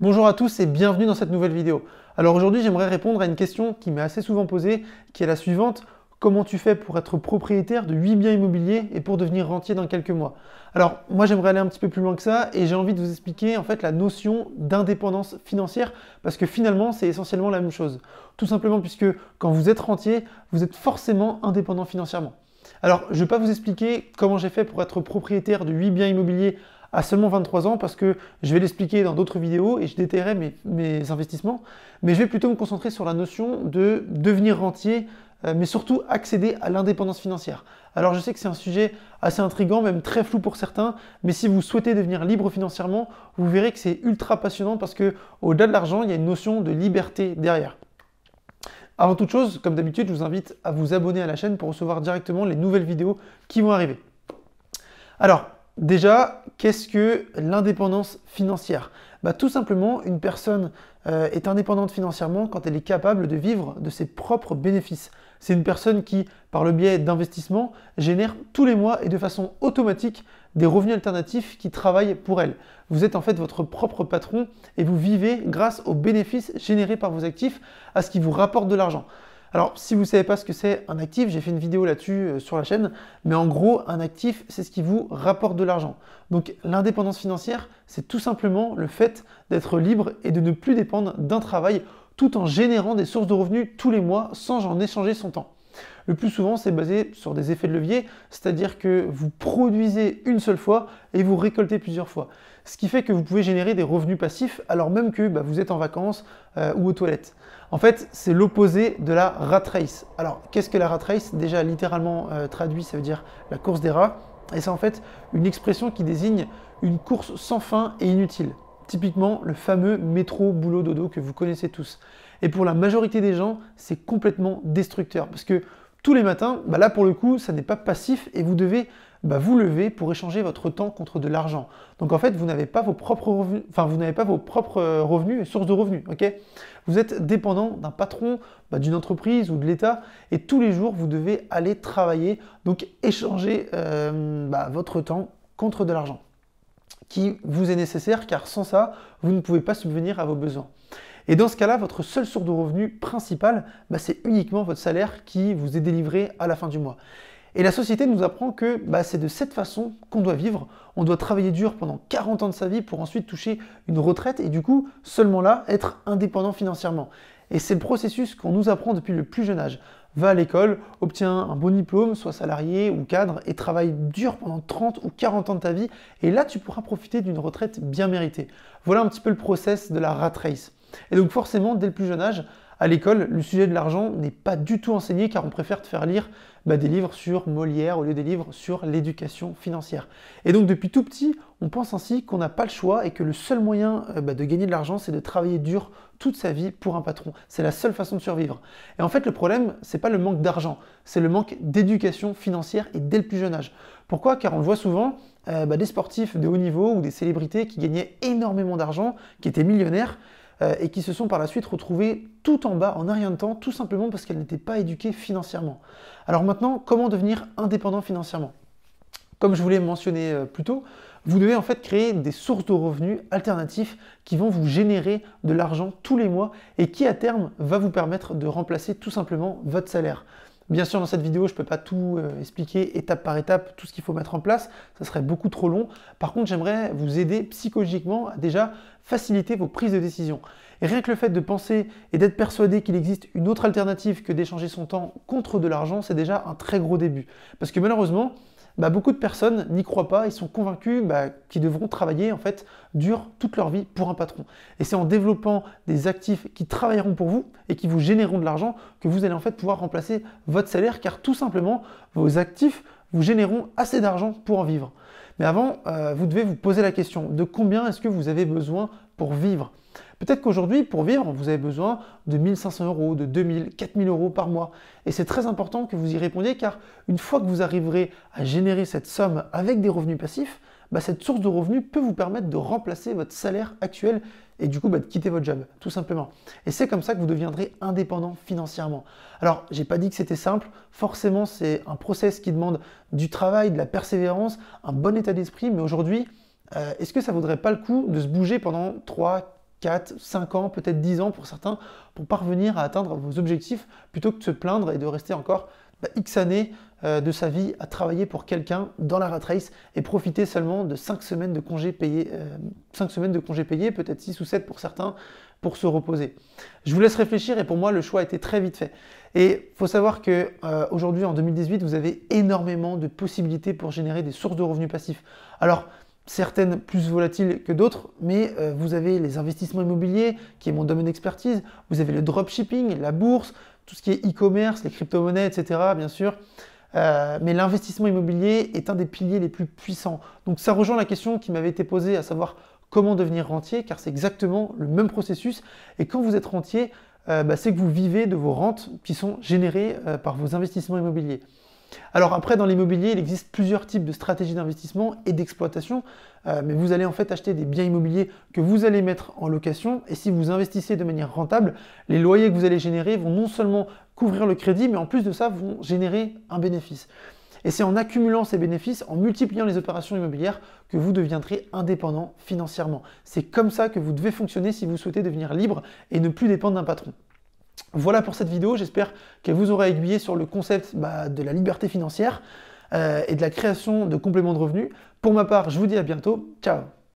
Bonjour à tous et bienvenue dans cette nouvelle vidéo. Alors aujourd'hui, j'aimerais répondre à une question qui m'est assez souvent posée, qui est la suivante. Comment tu fais pour être propriétaire de 8 biens immobiliers et pour devenir rentier dans quelques mois? Alors moi, j'aimerais aller un petit peu plus loin que ça et j'ai envie de vous expliquer en fait la notion d'indépendance financière parce que finalement, c'est essentiellement la même chose. Tout simplement puisque quand vous êtes rentier, vous êtes forcément indépendant financièrement. Alors, je ne vais pas vous expliquer comment j'ai fait pour être propriétaire de 8 biens immobiliers à seulement 23 ans parce que je vais l'expliquer dans d'autres vidéos et je détaillerai mes investissements, mais je vais plutôt me concentrer sur la notion de devenir rentier, mais surtout accéder à l'indépendance financière. Alors je sais que c'est un sujet assez intriguant, même très flou pour certains, mais si vous souhaitez devenir libre financièrement, vous verrez que c'est ultra passionnant parce que au-delà de l'argent, il y a une notion de liberté derrière. Avant toute chose, comme d'habitude, je vous invite à vous abonner à la chaîne pour recevoir directement les nouvelles vidéos qui vont arriver. Alors, déjà, qu'est-ce que l'indépendance financière? Tout simplement, une personne est indépendante financièrement quand elle est capable de vivre de ses propres bénéfices. C'est une personne qui, par le biais d'investissement, génère tous les mois et de façon automatique des revenus alternatifs qui travaillent pour elle. Vous êtes en fait votre propre patron et vous vivez grâce aux bénéfices générés par vos actifs, à ce qui vous rapporte de l'argent. Alors, si vous ne savez pas ce que c'est un actif, j'ai fait une vidéo là-dessus sur la chaîne, mais en gros, un actif, c'est ce qui vous rapporte de l'argent. Donc, l'indépendance financière, c'est tout simplement le fait d'être libre et de ne plus dépendre d'un travail tout en générant des sources de revenus tous les mois sans en échanger son temps. Le plus souvent, c'est basé sur des effets de levier, c'est-à-dire que vous produisez une seule fois et vous récoltez plusieurs fois. Ce qui fait que vous pouvez générer des revenus passifs alors même que vous êtes en vacances ou aux toilettes. En fait, c'est l'opposé de la rat race. Alors, qu'est-ce que la rat race? Déjà, littéralement traduit, ça veut dire la course des rats. Et c'est en fait une expression qui désigne une course sans fin et inutile. Typiquement, le fameux métro boulot dodo que vous connaissez tous. Et pour la majorité des gens, c'est complètement destructeur parce que tous les matins, là pour le coup, ça n'est pas passif et vous devez vous lever pour échanger votre temps contre de l'argent. Donc en fait, vous n'avez pas vos propres revenus, revenus et sources de revenus, ok? Vous êtes dépendant d'un patron, d'une entreprise ou de l'État et tous les jours, vous devez aller travailler, donc échanger votre temps contre de l'argent qui vous est nécessaire car sans ça, vous ne pouvez pas subvenir à vos besoins. Et dans ce cas-là, votre seule source de revenus principale, c'est uniquement votre salaire qui vous est délivré à la fin du mois. Et la société nous apprend que c'est de cette façon qu'on doit vivre. On doit travailler dur pendant 40 ans de sa vie pour ensuite toucher une retraite et du coup, seulement là, être indépendant financièrement. Et c'est le processus qu'on nous apprend depuis le plus jeune âge. Va à l'école, obtiens un bon diplôme, sois salarié ou cadre et travaille dur pendant 30 ou 40 ans de ta vie. Et là, tu pourras profiter d'une retraite bien méritée. Voilà un petit peu le process de la rat race. Et donc forcément, dès le plus jeune âge, à l'école, le sujet de l'argent n'est pas du tout enseigné car on préfère te faire lire des livres sur Molière au lieu des livres sur l'éducation financière. Et donc depuis tout petit, on pense ainsi qu'on n'a pas le choix et que le seul moyen de gagner de l'argent, c'est de travailler dur toute sa vie pour un patron. C'est la seule façon de survivre. Et en fait, le problème, c'est pas le manque d'argent, c'est le manque d'éducation financière et dès le plus jeune âge. Pourquoi? Car on le voit souvent, des sportifs de haut niveau ou des célébrités qui gagnaient énormément d'argent, qui étaient millionnaires, et qui se sont par la suite retrouvés tout en bas, en un rien de temps, tout simplement parce qu'elles n'étaient pas éduquées financièrement. Alors maintenant, comment devenir indépendant financièrement? Comme je vous l'ai mentionné plus tôt, vous devez en fait créer des sources de revenus alternatifs qui vont vous générer de l'argent tous les mois et qui à terme va vous permettre de remplacer tout simplement votre salaire. Bien sûr, dans cette vidéo, je ne peux pas tout expliquer étape par étape, tout ce qu'il faut mettre en place, ça serait beaucoup trop long. Par contre, j'aimerais vous aider psychologiquement à déjà faciliter vos prises de décision. Et rien que le fait de penser et d'être persuadé qu'il existe une autre alternative que d'échanger son temps contre de l'argent, c'est déjà un très gros début. Parce que malheureusement, beaucoup de personnes n'y croient pas, ils sont convaincus qu'ils devront travailler en fait dur toute leur vie pour un patron. Et c'est en développant des actifs qui travailleront pour vous et qui vous généreront de l'argent que vous allez en fait pouvoir remplacer votre salaire car tout simplement vos actifs vous généreront assez d'argent pour en vivre. Mais avant, vous devez vous poser la question de combien est-ce que vous avez besoin pour vivre? Peut-être qu'aujourd'hui, pour vivre, vous avez besoin de 1 500 euros, de 2 000, 4 000 euros par mois. Et c'est très important que vous y répondiez car une fois que vous arriverez à générer cette somme avec des revenus passifs, cette source de revenus peut vous permettre de remplacer votre salaire actuel et du coup de quitter votre job, tout simplement. Et c'est comme ça que vous deviendrez indépendant financièrement. Alors, j'ai pas dit que c'était simple, forcément c'est un process qui demande du travail, de la persévérance, un bon état d'esprit, mais aujourd'hui, est-ce que ça vaudrait pas le coup de se bouger pendant 3, 4, 5 ans, peut-être 10 ans pour certains, pour parvenir à atteindre vos objectifs, plutôt que de se plaindre et de rester encore X années de sa vie à travailler pour quelqu'un dans la rat race et profiter seulement de 5 semaines de congés payés, 5 semaines de congés payés, peut-être 6 ou 7 pour certains, pour se reposer. Je vous laisse réfléchir et pour moi, le choix a été très vite fait. Et il faut savoir qu'aujourd'hui, en 2018, vous avez énormément de possibilités pour générer des sources de revenus passifs. Alors, certaines plus volatiles que d'autres, mais vous avez les investissements immobiliers, qui est mon domaine d'expertise, vous avez le dropshipping, la bourse, tout ce qui est e-commerce, les crypto-monnaies, etc., bien sûr. Mais l'investissement immobilier est un des piliers les plus puissants. Donc ça rejoint la question qui m'avait été posée, à savoir comment devenir rentier, car c'est exactement le même processus. Et quand vous êtes rentier, c'est que vous vivez de vos rentes qui sont générées par vos investissements immobiliers. Alors après, dans l'immobilier, il existe plusieurs types de stratégies d'investissement et d'exploitation, mais vous allez en fait acheter des biens immobiliers que vous allez mettre en location, et si vous investissez de manière rentable, les loyers que vous allez générer vont non seulement couvrir le crédit, mais en plus de ça, vont générer un bénéfice. Et c'est en accumulant ces bénéfices, en multipliant les opérations immobilières, que vous deviendrez indépendant financièrement. C'est comme ça que vous devez fonctionner si vous souhaitez devenir libre et ne plus dépendre d'un patron. Voilà pour cette vidéo, j'espère qu'elle vous aura aiguillé sur le concept de la liberté financière et de la création de compléments de revenus. Pour ma part, je vous dis à bientôt, ciao!